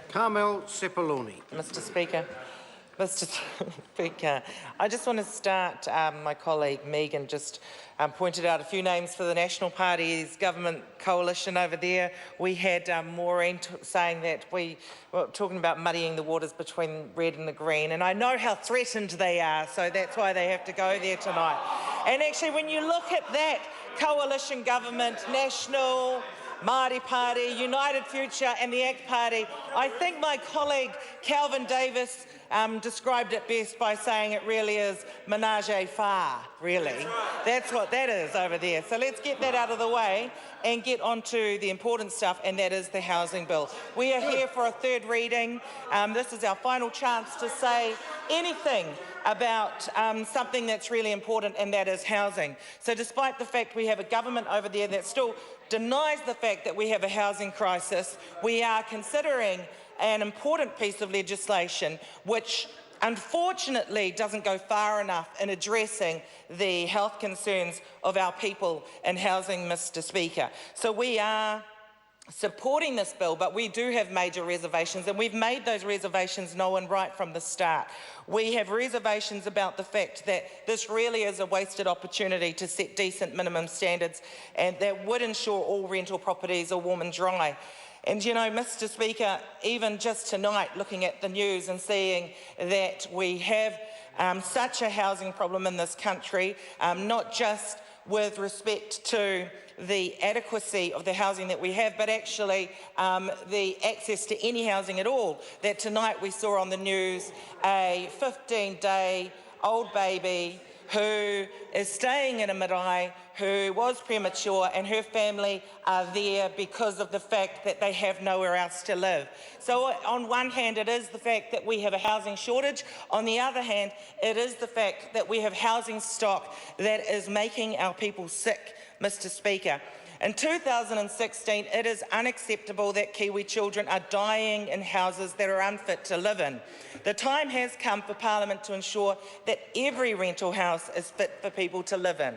Carmel Sepuloni. Mr Speaker, I just want to start, my colleague Megan just pointed out a few names for the National Party's government coalition over there. We had Maureen saying that we were talking about muddying the waters between red and the green, and I know how threatened they are, so that's why they have to go there tonight. And actually, when you look at that coalition government, National, Māori Party, United Future and the ACT Party, I think my colleague Calvin Davis described it best by saying it really is menage a trois, really. That's what that is over there. So let's get that out of the way and get on to the important stuff, and that is the housing bill. We are here for a third reading. This is our final chance to say anything about something that's really important, and that is housing. So despite the fact we have a government over there that still denies the fact that we have a housing crisis, we are considering an important piece of legislation which unfortunately doesn't go far enough in addressing the health concerns of our people in housing, Mr Speaker. So we are supporting this bill, but we do have major reservations, and we've made those reservations known right from the start. We have reservations about the fact that this really is a wasted opportunity to set decent minimum standards, and that would ensure all rental properties are warm and dry. And you know, Mr Speaker, even just tonight looking at the news and seeing that we have such a housing problem in this country, not just with respect to the adequacy of the housing that we have, but actually the access to any housing at all. That tonight we saw on the news a 15-day-old baby who is staying in a marae, who was premature, and her family are there because of the fact that they have nowhere else to live. So on one hand, it is the fact that we have a housing shortage. On the other hand, it is the fact that we have housing stock that is making our people sick, Mr Speaker. In 2016, it is unacceptable that Kiwi children are dying in houses that are unfit to live in. The time has come for Parliament to ensure that every rental house is fit for people to live in.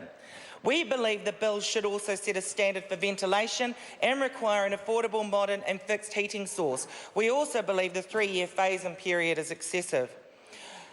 We believe the bill should also set a standard for ventilation and require an affordable, modern and fixed heating source. We also believe the 3-year phase-in period is excessive.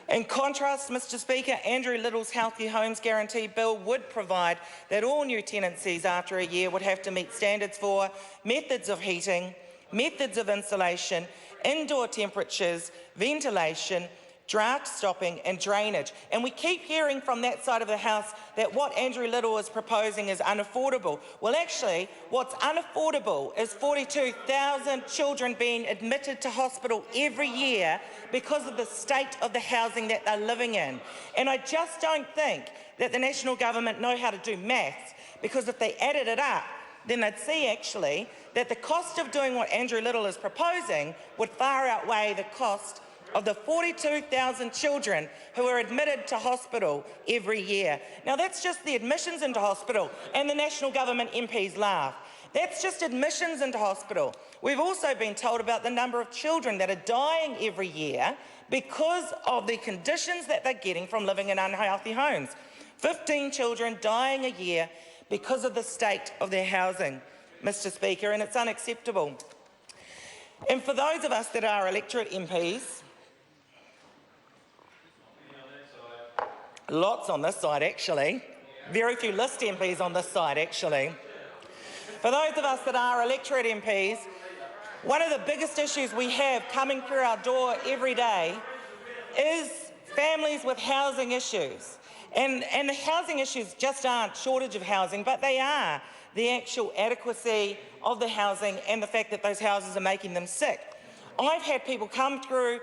In contrast, Mr Speaker, Andrew Little's Healthy Homes Guarantee Bill would provide that all new tenancies after a year would have to meet standards for methods of heating, methods of insulation, indoor temperatures, ventilation, draft stopping and drainage. And we keep hearing from that side of the House that what Andrew Little is proposing is unaffordable. Well, actually, what's unaffordable is 42,000 children being admitted to hospital every year because of the state of the housing that they're living in. And I just don't think that the national government know how to do maths, because if they added it up, then they'd see actually that the cost of doing what Andrew Little is proposing would far outweigh the cost of the 42,000 children who are admitted to hospital every year. Now, that's just the admissions into hospital, and the national government MPs laugh. That's just admissions into hospital. We've also been told about the number of children that are dying every year because of the conditions that they're getting from living in unhealthy homes. 15 children dying a year because of the state of their housing, Mr Speaker, and it's unacceptable. And for those of us that are electorate MPs, lots on this side actually, very few list MPs on this side actually. For those of us that are electorate MPs, one of the biggest issues we have coming through our door every day is families with housing issues. And the housing issues just aren't shortage of housing, but they are the actual adequacy of the housing and the fact that those houses are making them sick. I've had people come through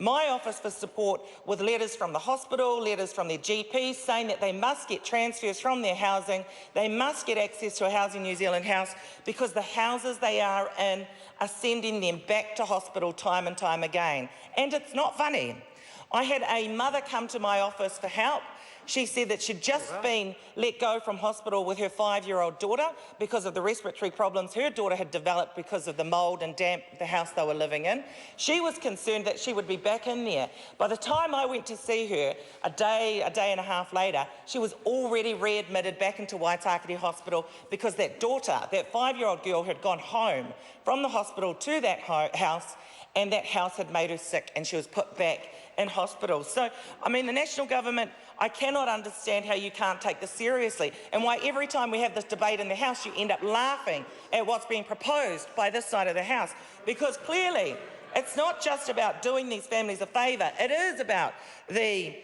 my office for support with letters from the hospital, letters from their GPs saying that they must get transfers from their housing, they must get access to a Housing New Zealand house because the houses they are in are sending them back to hospital time and time again. And it's not funny. I had a mother come to my office for help. She said that she'd just been let go from hospital with her 5-year-old daughter because of the respiratory problems her daughter had developed because of the mould and damp the house they were living in. She was concerned that she would be back in there. By the time I went to see her, a day and a half later, she was already readmitted back into Waitakere Hospital because that daughter, that 5-year-old girl, had gone home from the hospital to that house, and that house had made her sick and she was put back in hospital. So, I mean, the National Government, I cannot understand how you can't take this seriously and why every time we have this debate in the House you end up laughing at what's being proposed by this side of the House, because clearly it's not just about doing these families a favour, it is about the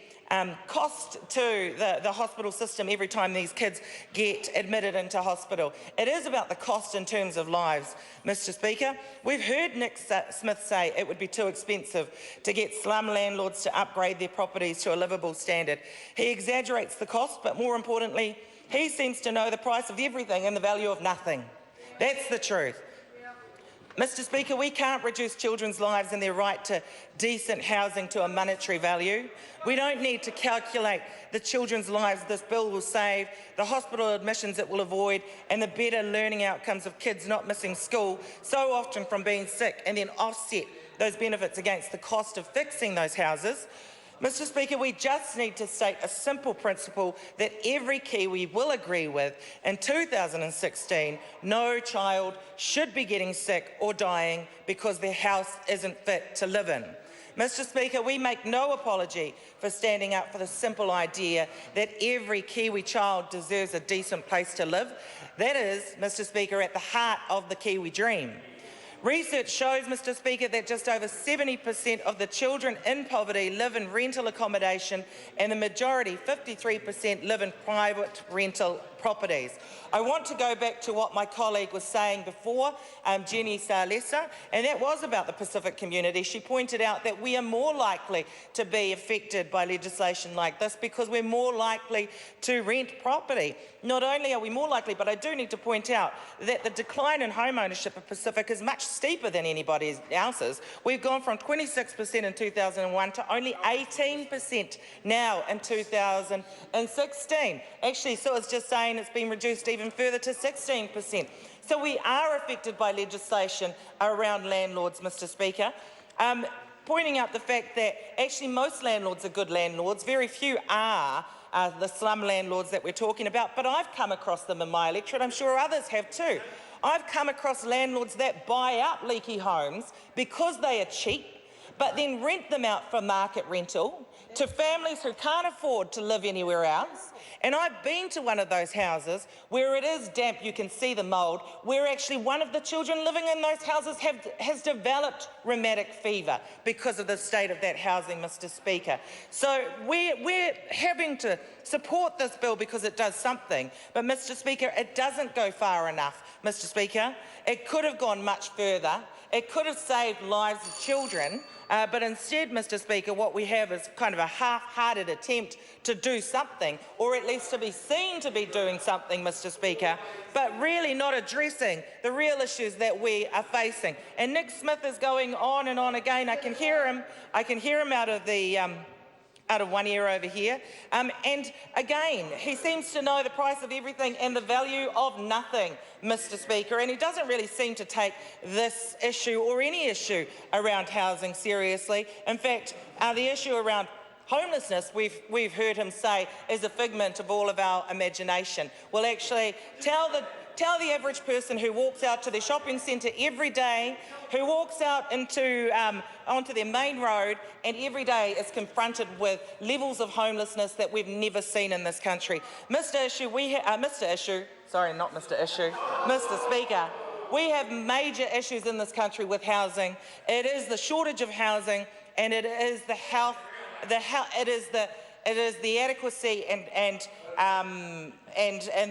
cost to the hospital system every time these kids get admitted into hospital. It is about the cost in terms of lives, Mr Speaker. We've heard Nick Smith say it would be too expensive to get slum landlords to upgrade their properties to a livable standard. He exaggerates the cost, but more importantly, he seems to know the price of everything and the value of nothing. That's the truth. Mr Speaker, we can't reduce children's lives and their right to decent housing to a monetary value. We don't need to calculate the children's lives this bill will save, the hospital admissions it will avoid, and the better learning outcomes of kids not missing school so often from being sick, and then offset those benefits against the cost of fixing those houses. Mr Speaker, we just need to state a simple principle that every Kiwi will agree with. In 2016, no child should be getting sick or dying because their house isn't fit to live in. Mr Speaker, we make no apology for standing up for the simple idea that every Kiwi child deserves a decent place to live. That is, Mr Speaker, at the heart of the Kiwi dream. Research shows, Mr Speaker, that just over 70% of the children in poverty live in rental accommodation, and the majority, 53%, live in private rental properties. I want to go back to what my colleague was saying before, Jenny Salesa, and that was about the Pacific community. She pointed out that we are more likely to be affected by legislation like this because we're more likely to rent property. Not only are we more likely, but I do need to point out that the decline in home ownership of Pacific is much steeper than anybody else's. We've gone from 26% in 2001 to only 18% now in 2016. Actually, so it's just saying it's been reduced even further to 16%. So we are affected by legislation around landlords, Mr Speaker. Pointing out the fact that actually most landlords are good landlords, very few are the slum landlords that we're talking about, but I've come across them in my electorate, I'm sure others have too. I've come across landlords that buy out leaky homes because they are cheap, but then rent them out for market rental to families who can't afford to live anywhere else. And I've been to one of those houses where it is damp, you can see the mould, where actually one of the children living in those houses has developed rheumatic fever because of the state of that housing, Mr Speaker. So we're having to support this bill because it does something, but Mr Speaker, it doesn't go far enough, Mr Speaker. It could have gone much further. It could have saved lives of children, but instead, Mr Speaker, what we have is kind of a half-hearted attempt to do something, or at least to be seen to be doing something, Mr Speaker, but really not addressing the real issues that we are facing. And Nick Smith is going on and on again. I can hear him out of the out of one ear over here. And again, he seems to know the price of everything and the value of nothing, Mr Speaker, and he doesn't really seem to take this issue or any issue around housing seriously. In fact, the issue around homelessness, we've heard him say, is a figment of all of our imagination. Well, actually, tell the average person who walks out to their shopping centre every day, who walks out into onto their main road and every day is confronted with levels of homelessness that we've never seen in this country. Mr Speaker, we have major issues in this country with housing. It is the shortage of housing, and it is the adequacy and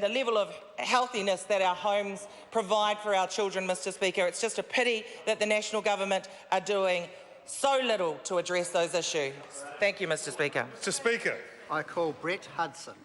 the level of healthiness that our homes provide for our children, Mr Speaker. It's just a pity that the National Government are doing so little to address those issues. Thank you, Mr Speaker. Mr Speaker. I call Brett Hudson.